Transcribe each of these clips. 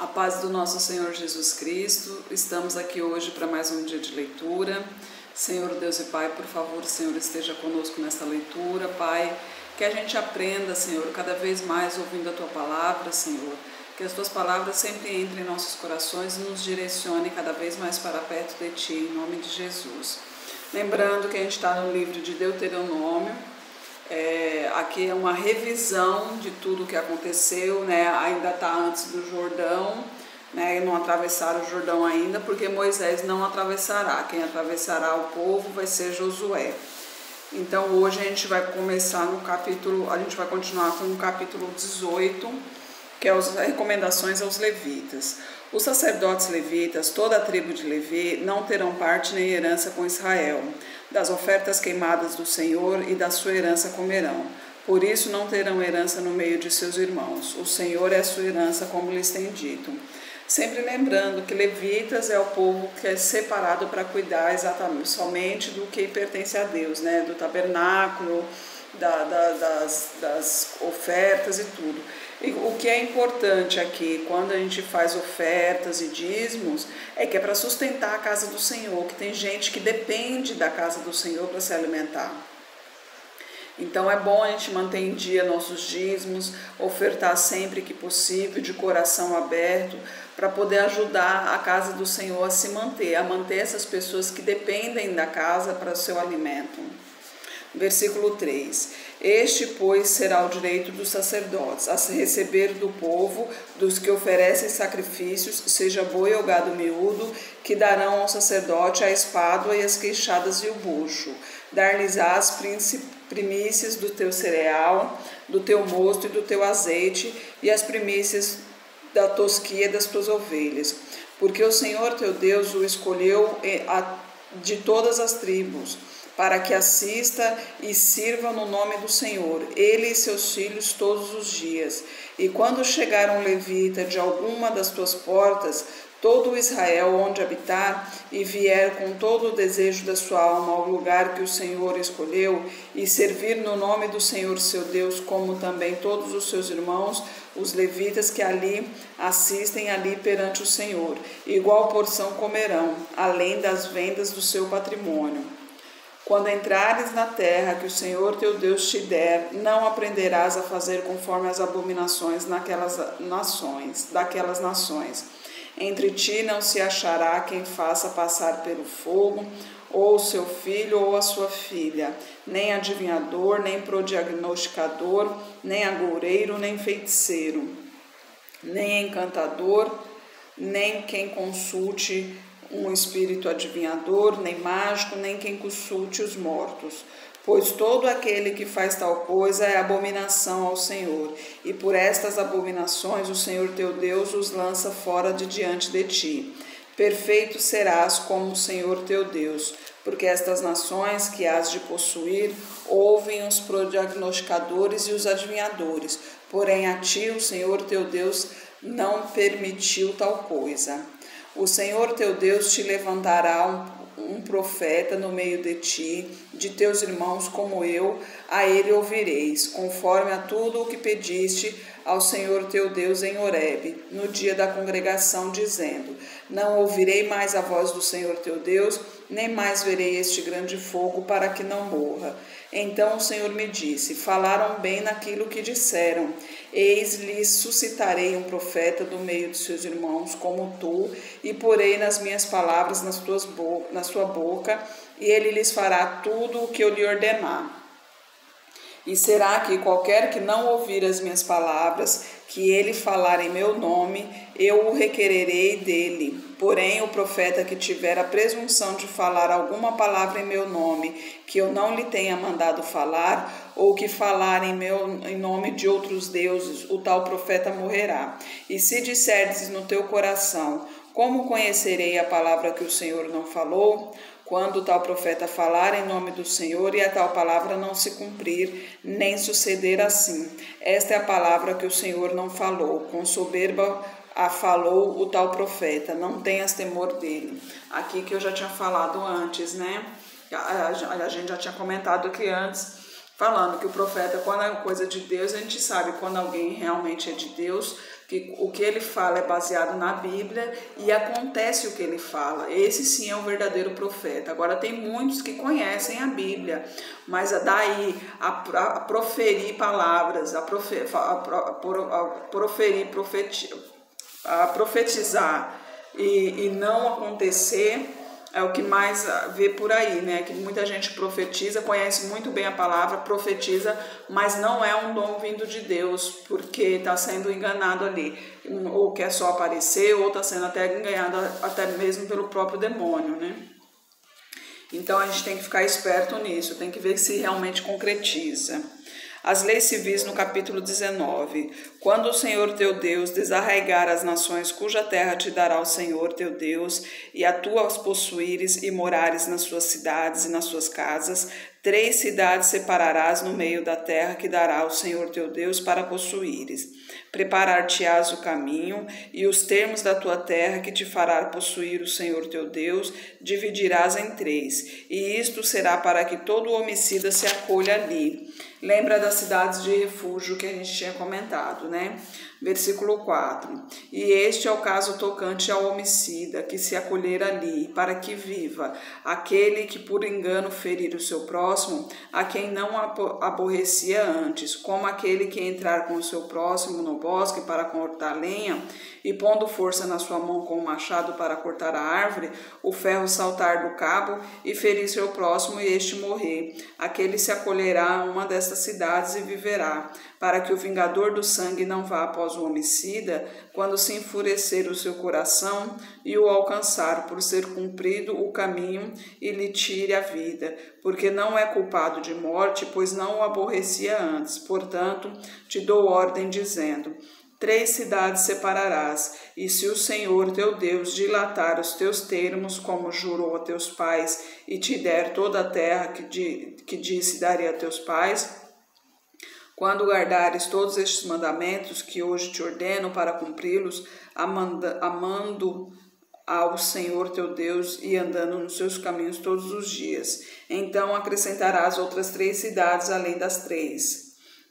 A paz do nosso Senhor Jesus Cristo, estamos aqui hoje para mais um dia de leitura. Senhor Deus e Pai, por favor, Senhor, esteja conosco nesta leitura, Pai, que a gente aprenda, Senhor, cada vez mais ouvindo a Tua palavra, Senhor, que as Tuas palavras sempre entrem em nossos corações e nos direcionem cada vez mais para perto de Ti, em nome de Jesus. Lembrando que a gente está no livro de Deuteronômio. Aqui é uma revisão de tudo o que aconteceu, né? Ainda está antes do Jordão, né? Não atravessaram o Jordão ainda, porque Moisés não atravessará. Quem atravessará o povo vai ser Josué. Então hoje a gente vai começar no capítulo, a gente vai continuar com o capítulo 18, que é as recomendações aos levitas. Os sacerdotes levitas, toda a tribo de Levi, não terão parte nem herança com Israel. Das ofertas queimadas do Senhor e da sua herança comerão. Por isso não terão herança no meio de seus irmãos. O Senhor é a sua herança, como lhes tem dito. Sempre lembrando que levitas é o povo que é separado para cuidar exatamente somente do que pertence a Deus, né? Do tabernáculo, das ofertas e tudo. E o que é importante aqui, quando a gente faz ofertas e dízimos, é que é para sustentar a casa do Senhor, que tem gente que depende da casa do Senhor para se alimentar. Então é bom a gente manter em dia nossos dízimos, ofertar sempre que possível, de coração aberto, para poder ajudar a casa do Senhor a se manter, a manter essas pessoas que dependem da casa para o seu alimento. Versículo 3. Este, pois, será o direito dos sacerdotes, a receber do povo, dos que oferecem sacrifícios, seja boi ou gado miúdo, que darão ao sacerdote a espádua e as queixadas e o bucho. Dar-lhes-á as primícias do teu cereal, do teu mosto e do teu azeite, e as primícias da tosquia das tuas ovelhas. Porque o Senhor teu Deus o escolheu de todas as tribos, para que assista e sirva no nome do Senhor, ele e seus filhos todos os dias. E quando chegar um levita de alguma das tuas portas, todo o Israel onde habitar, e vier com todo o desejo da sua alma ao lugar que o Senhor escolheu, e servir no nome do Senhor seu Deus, como também todos os seus irmãos, os levitas que ali assistem ali perante o Senhor, igual porção comerão, além das vendas do seu patrimônio. Quando entrares na terra que o Senhor teu Deus te der, não aprenderás a fazer conforme as abominações daquelas nações. Entre ti não se achará quem faça passar pelo fogo, ou seu filho ou a sua filha, nem adivinhador, nem prognosticador, nem agoureiro, nem feiticeiro, nem encantador, nem quem consulte um espírito adivinhador, nem mágico, nem quem consulte os mortos. Pois todo aquele que faz tal coisa é abominação ao Senhor, e por estas abominações o Senhor teu Deus os lança fora de diante de ti. Perfeito serás como o Senhor teu Deus, porque estas nações que hás de possuir ouvem os prognosticadores e os adivinhadores, porém a ti o Senhor teu Deus não permitiu tal coisa. O Senhor teu Deus te levantará um profeta no meio de ti, de teus irmãos como eu, a ele ouvireis, conforme a tudo o que pediste ao Senhor teu Deus em Horebe, no dia da congregação, dizendo: não ouvirei mais a voz do Senhor teu Deus, nem mais verei este grande fogo, para que não morra. Então o Senhor me disse: falaram bem naquilo que disseram. Eis, lhes suscitarei um profeta do meio de seus irmãos, como tu, e porei nas minhas palavras na sua boca, e ele lhes fará tudo o que eu lhe ordenar. E será que qualquer que não ouvir as minhas palavras, que ele falar em meu nome, eu o requererei dele. Porém, o profeta que tiver a presunção de falar alguma palavra em meu nome, que eu não lhe tenha mandado falar, ou que falar em nome de outros deuses, o tal profeta morrerá. E se disserdes no teu coração: como conhecerei a palavra que o Senhor não falou? Quando o tal profeta falar em nome do Senhor e a tal palavra não se cumprir, nem suceder assim. Esta é a palavra que o Senhor não falou. Com soberba a falou o tal profeta. Não tenhas temor dele. Aqui que eu já tinha falado antes, né? A gente já tinha comentado aqui antes, falando que o profeta, quando é coisa de Deus, a gente sabe quando alguém realmente é de Deus, que o que ele fala é baseado na Bíblia e acontece o que ele fala. Esse sim é o verdadeiro profeta. Agora tem muitos que conhecem a Bíblia, mas daí a proferir palavras, a profetizar e não acontecer, é o que mais vê por aí, né? Que muita gente profetiza, conhece muito bem a palavra, profetiza, mas não é um dom vindo de Deus, porque está sendo enganado ali, ou quer só aparecer, ou está sendo até enganado até mesmo pelo próprio demônio, né? Então a gente tem que ficar esperto nisso, tem que ver se realmente concretiza. As leis civis no capítulo 19. Quando o Senhor teu Deus desarraigar as nações cuja terra te dará o Senhor teu Deus, e a tu as possuíres e morares nas suas cidades e nas suas casas, 3 cidades separarás no meio da terra que dará o Senhor teu Deus para possuíres. Preparar-te-ás o caminho, e os termos da tua terra que te fará possuir o Senhor teu Deus, dividirás em 3, e isto será para que todo homicida se acolha ali. Lembra das cidades de refúgio que a gente tinha comentado, né? Versículo 4. E este é o caso tocante ao homicida, que se acolher ali, para que viva. Aquele que por engano ferir o seu próximo, a quem não aborrecia antes, como aquele que entrar com o seu próximo no bosque para cortar lenha, e pondo força na sua mão com o machado para cortar a árvore, o ferro saltar do cabo e ferir seu próximo e este morrer. Aquele se acolherá a uma destas cidades e viverá, para que o vingador do sangue não vá após o homicida, quando se enfurecer o seu coração e o alcançar por ser cumprido o caminho e lhe tire a vida, porque não é culpado de morte, pois não o aborrecia antes. Portanto, te dou ordem dizendo: 3 cidades separarás, e se o Senhor teu Deus dilatar os teus termos, como jurou a teus pais, e te der toda a terra que disse daria a teus pais, quando guardares todos estes mandamentos que hoje te ordeno para cumpri-los, amando ao Senhor teu Deus e andando nos seus caminhos todos os dias, então acrescentarás outras 3 cidades além das 3.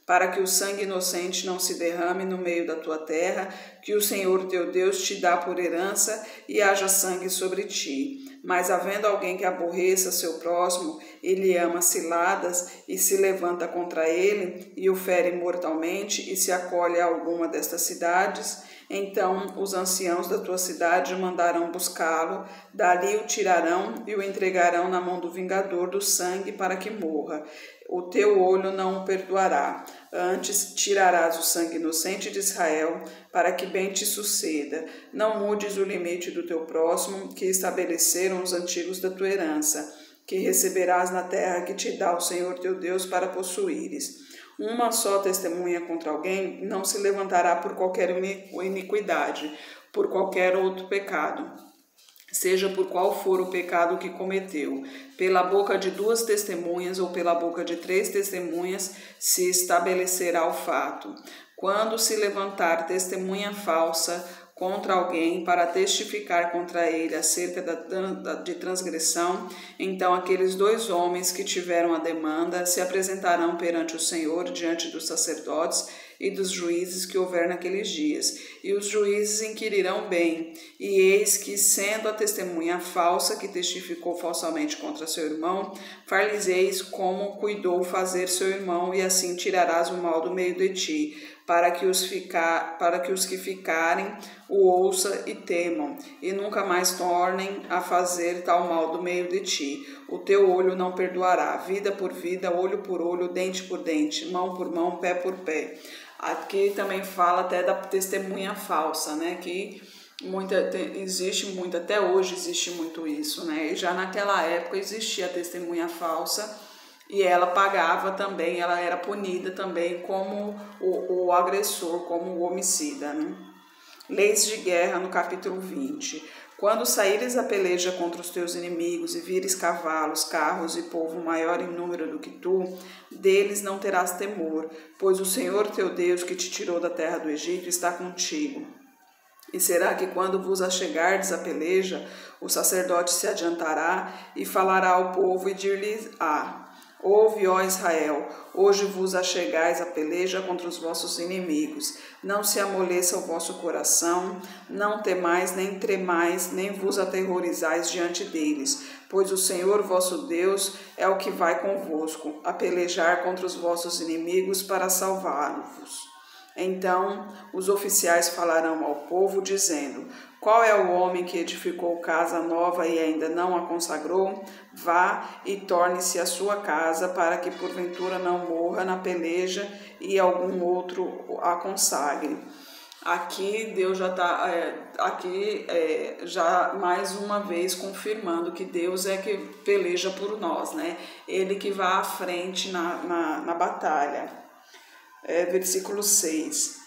Para que o sangue inocente não se derrame no meio da tua terra, que o Senhor teu Deus te dá por herança, e haja sangue sobre ti. Mas havendo alguém que aborreça seu próximo, ele ama ciladas, e se levanta contra ele, e o fere mortalmente, e se acolhe a alguma destas cidades, então os anciãos da tua cidade mandarão buscá-lo, dali o tirarão e o entregarão na mão do vingador do sangue para que morra. O teu olho não o perdoará, antes tirarás o sangue inocente de Israel, para que bem te suceda. Não mudes o limite do teu próximo, que estabeleceram os antigos da tua herança, que receberás na terra que te dá o Senhor teu Deus para possuíres. Uma só testemunha contra alguém não se levantará por qualquer iniquidade, por qualquer outro pecado, seja por qual for o pecado que cometeu. Pela boca de 2 testemunhas ou pela boca de 3 testemunhas se estabelecerá o fato. Quando se levantar testemunha falsa contra alguém para testificar contra ele acerca de transgressão, então aqueles 2 homens que tiveram a demanda se apresentarão perante o Senhor diante dos sacerdotes e dos juízes que houver naqueles dias. E os juízes inquirirão bem, e eis que, sendo a testemunha falsa que testificou falsamente contra seu irmão, far-lhes-eis como cuidou fazer seu irmão, e assim tirarás o mal do meio de ti, para que os que ficarem o ouçam e temam, e nunca mais tornem a fazer tal mal do meio de ti. O teu olho não perdoará, vida por vida, olho por olho, dente por dente, mão por mão, pé por pé. Aqui também fala até da testemunha falsa, né? Que existe muito, até hoje existe muito isso, né? E já naquela época existia a testemunha falsa, e ela pagava também, ela era punida também como o agressor, como o homicida, né? Leis de guerra no capítulo 20. Quando saíres a peleja contra os teus inimigos e vires cavalos, carros e povo maior em número do que tu, deles não terás temor, pois o Senhor teu Deus que te tirou da terra do Egito está contigo. E será que quando vos achegardes a peleja, o sacerdote se adiantará e falará ao povo e dir-lhes: Ouve, ó Israel, hoje vos achegais a peleja contra os vossos inimigos. Não se amoleça o vosso coração, não temais, nem tremais, nem vos aterrorizais diante deles, pois o Senhor vosso Deus é o que vai convosco, a pelejar contra os vossos inimigos para salvar-vos. Então os oficiais falarão ao povo, dizendo: qual é o homem que edificou casa nova e ainda não a consagrou? Vá e torne-se a sua casa, para que porventura não morra na peleja e algum outro a consagre. Aqui Deus já está já mais uma vez confirmando que Deus é que peleja por nós, né? Ele que vai à frente na batalha. Versículo 6.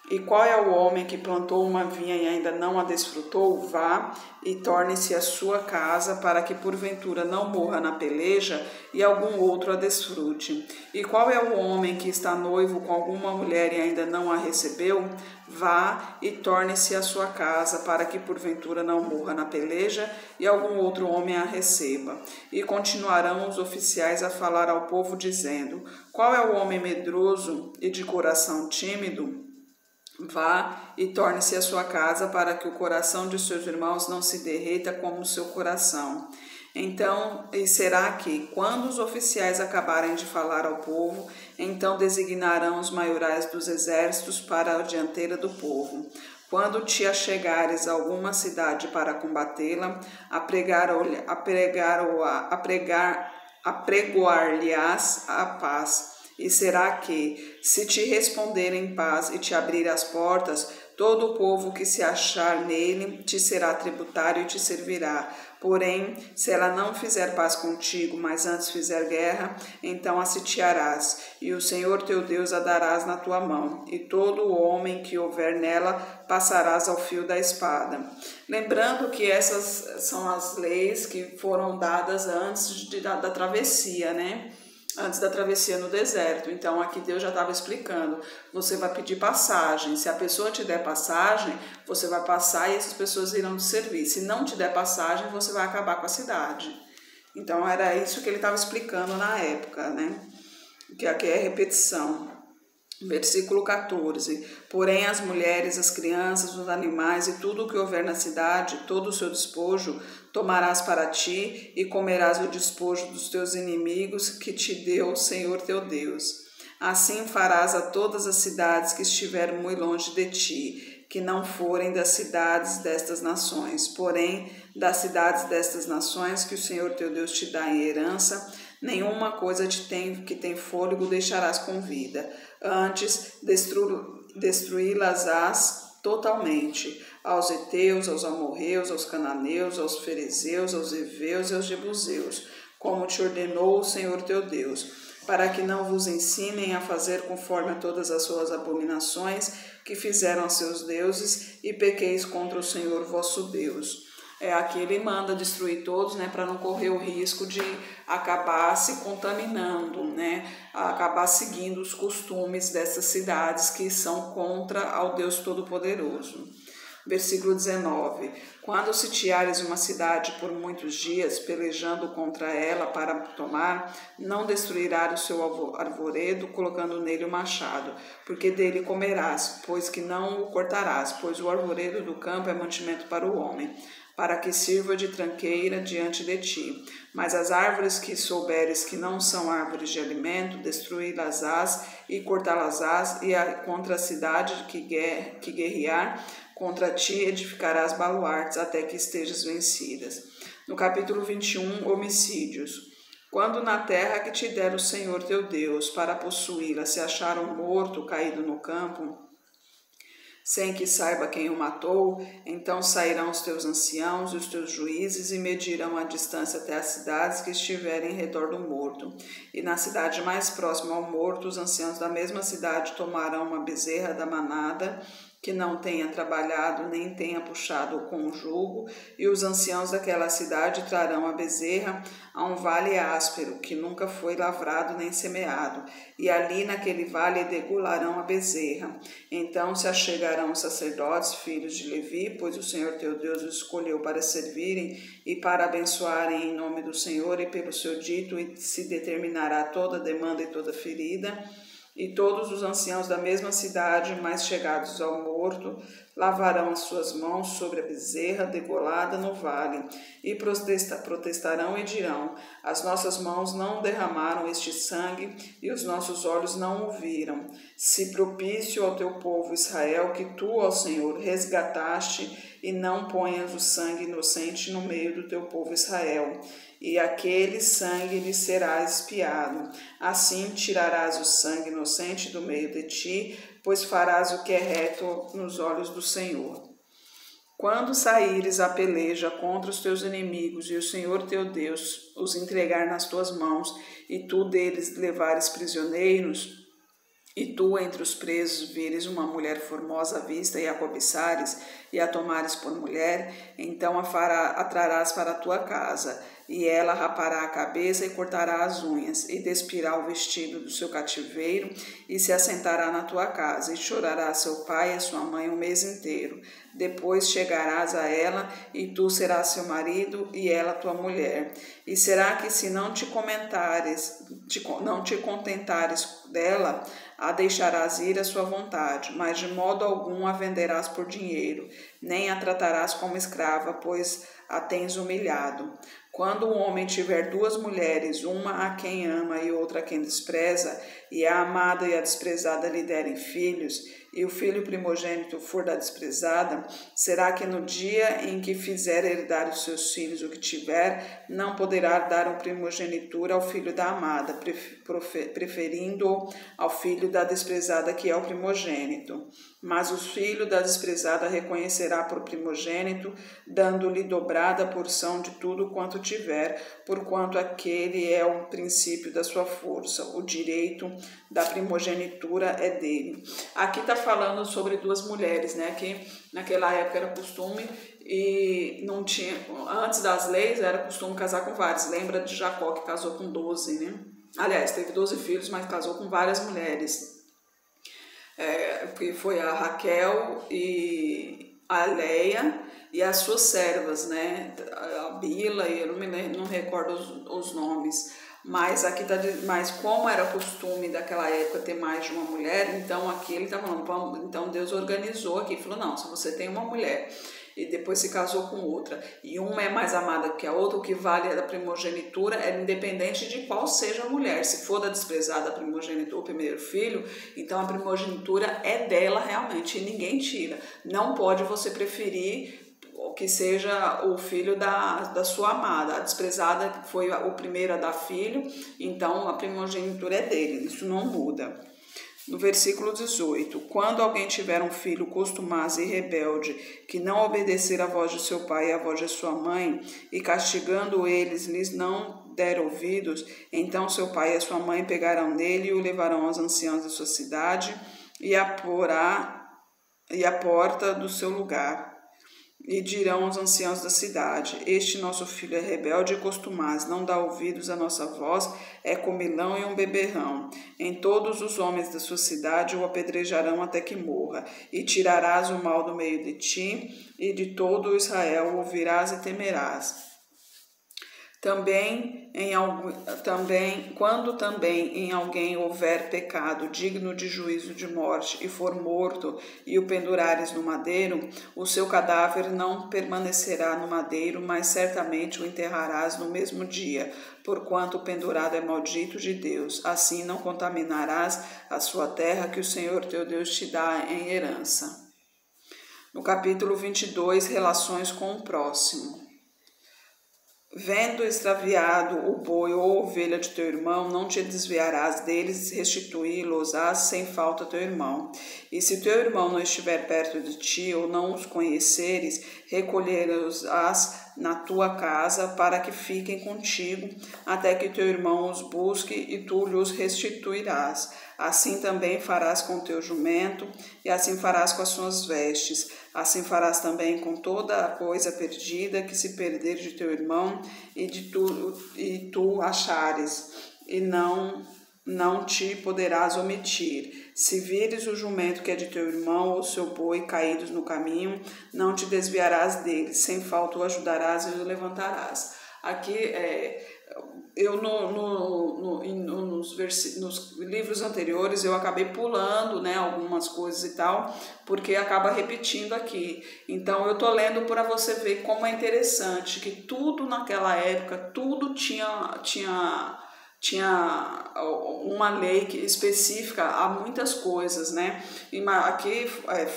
E qual é o homem que plantou uma vinha e ainda não a desfrutou? Vá e torne-se a sua casa, para que porventura não morra na peleja e algum outro a desfrute. E qual é o homem que está noivo com alguma mulher e ainda não a recebeu? Vá e torne-se a sua casa, para que porventura não morra na peleja e algum outro homem a receba. E continuarão os oficiais a falar ao povo, dizendo: qual é o homem medroso e de coração tímido? Vá e torne-se a sua casa, para que o coração de seus irmãos não se derreta como o seu coração. Então, e será que, quando os oficiais acabarem de falar ao povo, então designarão os maiorais dos exércitos para a dianteira do povo. Quando te achegares a alguma cidade para combatê-la, apregoar-lhe-ás a paz. E será que, se te responder em paz e te abrir as portas, todo o povo que se achar nele te será tributário e te servirá. Porém, se ela não fizer paz contigo, mas antes fizer guerra, então a sitiarás, e o Senhor teu Deus a darás na tua mão, e todo o homem que houver nela passarás ao fio da espada. Lembrando que essas são as leis que foram dadas antes da travessia, né? Antes da travessia no deserto. Então aqui Deus já estava explicando, você vai pedir passagem, se a pessoa te der passagem, você vai passar e essas pessoas irão te servir, se não te der passagem, você vai acabar com a cidade. Então era isso que ele estava explicando na época, né? Que aqui é repetição. Versículo 14. Porém as mulheres, as crianças, os animais e tudo o que houver na cidade, todo o seu despojo, tomarás para ti e comerás o despojo dos teus inimigos que te deu o Senhor teu Deus. Assim farás a todas as cidades que estiverem muito longe de ti, que não forem das cidades destas nações, porém das cidades destas nações que o Senhor teu Deus te dá em herança, nenhuma coisa que tem fôlego deixarás com vida. Antes, destruí-las-ás totalmente, aos heteus, aos amorreus, aos cananeus, aos ferezeus, aos heveus e aos jebuseus, como te ordenou o Senhor teu Deus, para que não vos ensinem a fazer conforme a todas as suas abominações que fizeram a seus deuses, e pequeis contra o Senhor vosso Deus. Aqui ele manda destruir todos, né, para não correr o risco de acabar se contaminando, né, acabar seguindo os costumes dessas cidades que são contra ao Deus Todo-Poderoso. Versículo 19. Quando sitiares uma cidade por muitos dias, pelejando contra ela para tomar, não destruirás o seu arvoredo, colocando nele o machado, porque dele comerás, pois que não o cortarás, pois o arvoredo do campo é mantimento para o homem, para que sirva de tranqueira diante de ti. Mas as árvores que souberes que não são árvores de alimento, destruí-las-ás e cortá-las-ás, e contra a cidade que guerrear contra ti edificarás baluartes até que estejas vencidas. No capítulo 21, homicídios. Quando na terra que te der o Senhor teu Deus para possuí-la se achar um morto caído no campo, sem que saiba quem o matou, então sairão os teus anciãos e os teus juízes e medirão a distância até as cidades que estiverem em redor do morto. E na cidade mais próxima ao morto, os anciãos da mesma cidade tomarão uma bezerra da manada que não tenha trabalhado nem tenha puxado com o jugo, e os anciãos daquela cidade trarão a bezerra a um vale áspero, que nunca foi lavrado nem semeado, e ali naquele vale degolarão a bezerra. Então se achegarão os sacerdotes, filhos de Levi, pois o Senhor teu Deus os escolheu para servirem e para abençoarem em nome do Senhor, e pelo seu dito, e se determinará toda demanda e toda ferida. E todos os anciãos da mesma cidade, mais chegados ao morto, lavarão as suas mãos sobre a bezerra degolada no vale, e protestarão e dirão: as nossas mãos não derramaram este sangue, e os nossos olhos não o viram. Se propício ao teu povo Israel, que tu, ó Senhor, resgataste, e não ponhas o sangue inocente no meio do teu povo Israel. E aquele sangue lhe será expiado. Assim tirarás o sangue inocente do meio de ti, pois farás o que é reto nos olhos do Senhor. Quando saíres a peleja contra os teus inimigos, e o Senhor teu Deus os entregar nas tuas mãos, e tu deles levares prisioneiros, e tu entre os presos vires uma mulher formosa à vista e a cobiçares, e a tomares por mulher, então a trarás para a tua casa, e ela rapará a cabeça e cortará as unhas, e despirá o vestido do seu cativeiro, e se assentará na tua casa, e chorará seu pai e a sua mãe um mês inteiro. Depois chegarás a ela, e tu serás seu marido, e ela tua mulher. E será que se não te contentares dela, a deixarás ir à sua vontade, mas de modo algum a venderás por dinheiro, nem a tratarás como escrava, pois a tens humilhado. Quando um homem tiver duas mulheres, uma a quem ama e outra a quem despreza, e a amada e a desprezada lhe derem filhos, e o filho primogênito for da desprezada, será que no dia em que fizer herdar os seus filhos o que tiver, não poderá dar uma primogenitura ao filho da amada, preferindo-o ao filho da desprezada, que é o primogênito? Mas o filho da desprezada reconhecerá por primogênito, dando-lhe dobrada porção de tudo quanto tiver, porquanto aquele é o princípio da sua força. O direito da primogenitura é dele. Aqui está falando sobre duas mulheres, né? Que naquela época era costume e não tinha, antes das leis era costume casar com vários. Lembra de Jacó, que casou com 12, né? Aliás, teve 12 filhos, mas casou com várias mulheres. Que foi a Raquel e a Leia e as suas servas, né? A Bila, e eu não recordo os nomes, mas aqui mas como era costume daquela época ter mais de uma mulher, então aqui ele está falando, então Deus organizou aqui, falou: não, se você tem uma mulher e depois se casou com outra, e uma é mais amada que a outra, o que vale da primogenitura é independente de qual seja a mulher. Se for da desprezada a primogenitura, o primeiro filho, então a primogenitura é dela realmente, e ninguém tira. Não pode você preferir que seja o filho da sua amada. A desprezada foi o primeiro a dar filho, então a primogenitura é dele, isso não muda. No versículo 18, quando alguém tiver um filho costumaz e rebelde, que não obedecer à voz de seu pai e à voz de sua mãe, e castigando eles lhes não der ouvidos, então seu pai e a sua mãe pegarão nele e o levarão aos anciãos da sua cidade e a porta do seu lugar. E dirão aos anciãos da cidade: este nosso filho é rebelde e costumaz, não dá ouvidos à nossa voz, é comilão e um beberrão. Em todos os homens da sua cidade o apedrejarão até que morra, e tirarás o mal do meio de ti, e de todo o Israel o ouvirás e temerás. Quando também em alguém houver pecado digno de juízo de morte e for morto e o pendurares no madeiro, o seu cadáver não permanecerá no madeiro, mas certamente o enterrarás no mesmo dia, porquanto o pendurado é maldito de Deus. Assim não contaminarás a sua terra que o Senhor teu Deus te dá em herança. No capítulo 22, relações com o próximo. Vendo extraviado o boi ou ovelha de teu irmão, não te desviarás deles, restituí-los-ás sem falta a teu irmão. E se teu irmão não estiver perto de ti, ou não os conheceres, recolhê-los-ás na tua casa, para que fiquem contigo, até que teu irmão os busque, e tu lhes restituirás. Assim também farás com o teu jumento, e assim farás com as suas vestes. Assim farás também com toda a coisa perdida que se perder de teu irmão e tu achares, e não te poderás omitir. Se vires o jumento que é de teu irmão ou seu boi caídos no caminho, não te desviarás dele, sem falta o ajudarás e o levantarás. Aqui eu nos livros anteriores eu acabei pulando, né, algumas coisas e tal, porque acaba repetindo aqui. Então eu tô lendo para você ver como é interessante que tudo naquela época, tudo tinha uma lei específica a muitas coisas, né? E aqui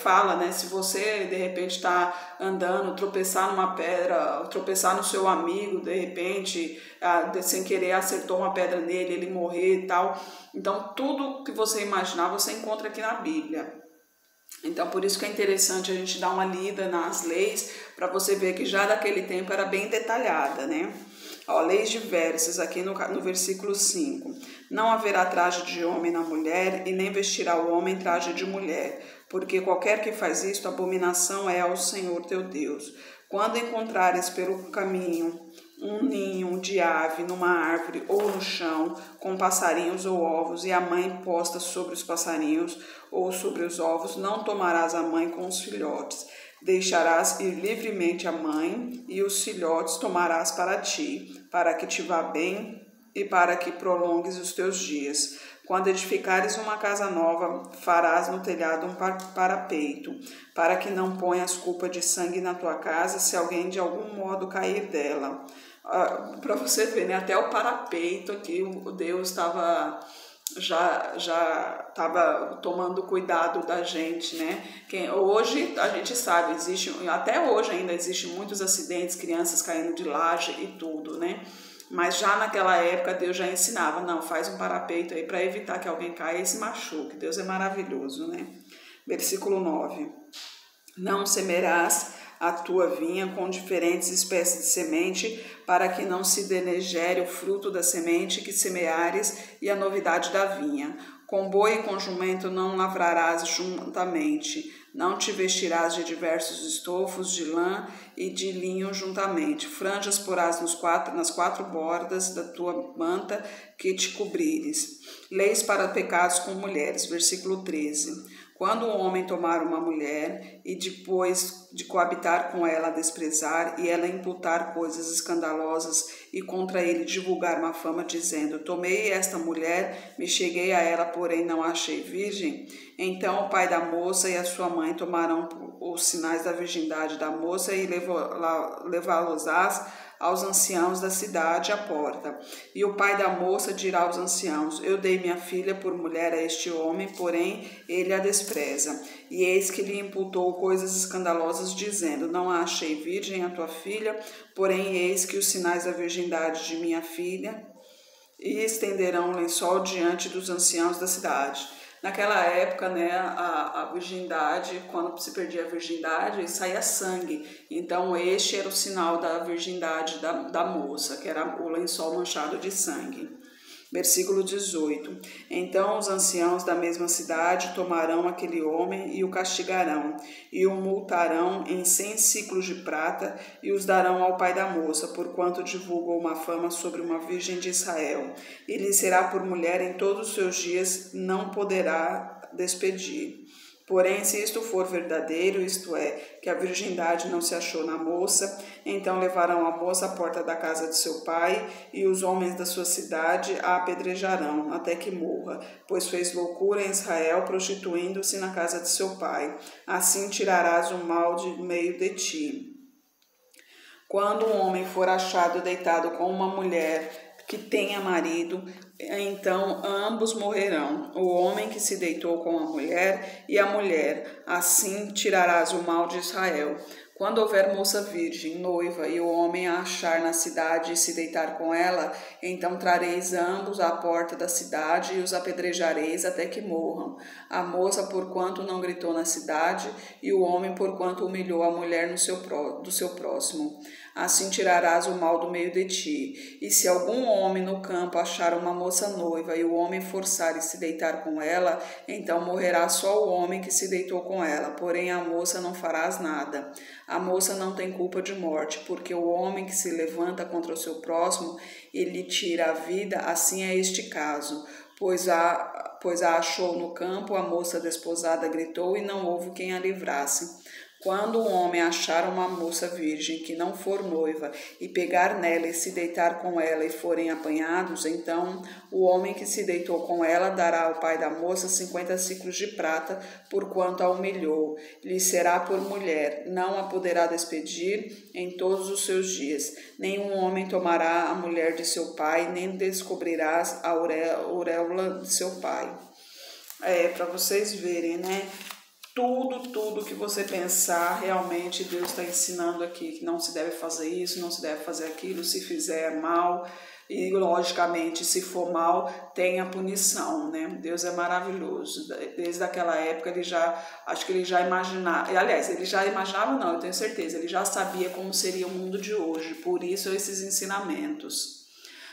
fala, né? Se você de repente está andando, tropeçar numa pedra, tropeçar no seu amigo, de repente, sem querer acertou uma pedra nele, ele morrer e tal. Então, tudo que você imaginar, você encontra aqui na Bíblia. Então, por isso que é interessante a gente dar uma lida nas leis, para você ver que já daquele tempo era bem detalhada, né? Ó, leis diversas, aqui no versículo 5. Não haverá traje de homem na mulher, e nem vestirá o homem traje de mulher, porque qualquer que faz isto, abominação é ao Senhor teu Deus. Quando encontrares pelo caminho um ninho de ave numa árvore ou no chão, com passarinhos ou ovos, e a mãe posta sobre os passarinhos ou sobre os ovos, não tomarás a mãe com os filhotes. Deixarás ir livremente a mãe, e os filhotes tomarás para ti, para que te vá bem e para que prolongues os teus dias. Quando edificares uma casa nova, farás no telhado um parapeito, para que não ponhas culpa de sangue na tua casa, se alguém de algum modo cair dela. Para você ver, né? Até o parapeito aqui, o Deus estava já estava tomando cuidado da gente, né? Hoje a gente sabe, até hoje ainda existem muitos acidentes, crianças caindo de laje e tudo, né? Mas já naquela época Deus já ensinava, não, faz um parapeito aí para evitar que alguém caia e se machuque. Deus é maravilhoso, né? Versículo 9. Não semerás a tua vinha com diferentes espécies de semente, para que não se denegere o fruto da semente que semeares e a novidade da vinha. Com boi e com jumento não lavrarás juntamente, não te vestirás de diversos estofos, de lã e de linho juntamente. Franjas porás nas quatro bordas da tua manta que te cobrires. Leis para pecados com mulheres. Versículo 13. Quando o homem tomar uma mulher e depois de coabitar com ela desprezar e ela imputar coisas escandalosas e contra ele divulgar uma fama dizendo, tomei esta mulher, me cheguei a ela, porém não a achei virgem, então o pai da moça e a sua mãe tomarão os sinais da virgindade da moça e levá-los-ás aos anciãos da cidade à porta. E o pai da moça dirá aos anciãos, eu dei minha filha por mulher a este homem, porém ele a despreza. E eis que lhe imputou coisas escandalosas, dizendo, não a achei virgem a tua filha, porém eis que os sinais da virgindade de minha filha, e estenderão um lençol diante dos anciãos da cidade. Naquela época, né, a virgindade, quando se perdia a virgindade, saía sangue. Então, este era o sinal da virgindade da moça, que era o lençol manchado de sangue. Versículo 18. Então os anciãos da mesma cidade tomarão aquele homem e o castigarão, e o multarão em 100 siclos de prata, e os darão ao pai da moça, porquanto divulgou uma fama sobre uma virgem de Israel. E lhe será por mulher em todos os seus dias, não poderá despedir. Porém, se isto for verdadeiro, isto é, que a virgindade não se achou na moça, então levarão a moça à porta da casa de seu pai, e os homens da sua cidade a apedrejarão, até que morra, pois fez loucura em Israel, prostituindo-se na casa de seu pai. Assim tirarás o mal de meio de ti. Quando um homem for achado deitado com uma mulher que tenha marido, então ambos morrerão, o homem que se deitou com a mulher e a mulher, assim tirarás o mal de Israel. Quando houver moça virgem, noiva, e o homem a achar na cidade e se deitar com ela, então trareis ambos à porta da cidade e os apedrejareis até que morram. A moça porquanto não gritou na cidade, e o homem porquanto humilhou a mulher do seu próximo. Assim tirarás o mal do meio de ti. E se algum homem no campo achar uma moça noiva e o homem forçar e se deitar com ela, então morrerá só o homem que se deitou com ela, porém a moça não farás nada. A moça não tem culpa de morte, porque o homem que se levanta contra o seu próximo e lhe tira a vida, assim é este caso. Pois a achou no campo, a moça desposada gritou e não houve quem a livrasse. Quando um homem achar uma moça virgem que não for noiva e pegar nela e se deitar com ela e forem apanhados, então o homem que se deitou com ela dará ao pai da moça 50 siclos de prata, porquanto a humilhou. Lhe será por mulher, não a poderá despedir em todos os seus dias. Nenhum homem tomará a mulher de seu pai, nem descobrirás a auréola de seu pai. Para vocês verem, né? Tudo que você pensar, realmente Deus está ensinando aqui que não se deve fazer isso, não se deve fazer aquilo, se fizer mal, e logicamente se for mal, tem a punição, né? Deus é maravilhoso. Desde aquela época acho que ele já imaginava, aliás, ele já imaginava não, eu tenho certeza, ele já sabia como seria o mundo de hoje, por isso esses ensinamentos.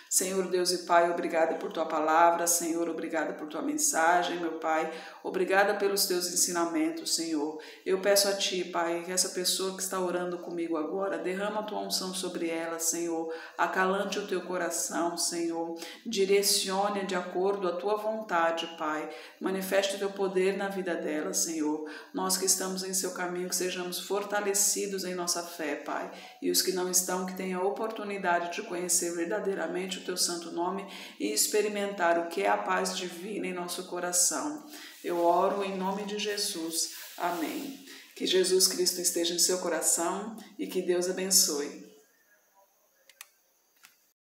Senhor Deus e Pai, obrigada por Tua palavra, Senhor, obrigada por Tua mensagem, meu Pai, obrigada pelos Teus ensinamentos, Senhor. Eu peço a Ti, Pai, que essa pessoa que está orando comigo agora, derrama a Tua unção sobre ela, Senhor, acalante o Teu coração, Senhor, direcione de acordo à Tua vontade, Pai, manifeste o Teu poder na vida dela, Senhor. Nós que estamos em Seu caminho, que sejamos fortalecidos em nossa fé, Pai, e os que não estão, que tenham a oportunidade de conhecer verdadeiramente o Teu santo nome e experimentar o que é a paz divina em nosso coração. Eu oro em nome de Jesus. Amém. Que Jesus Cristo esteja em seu coração e que Deus abençoe.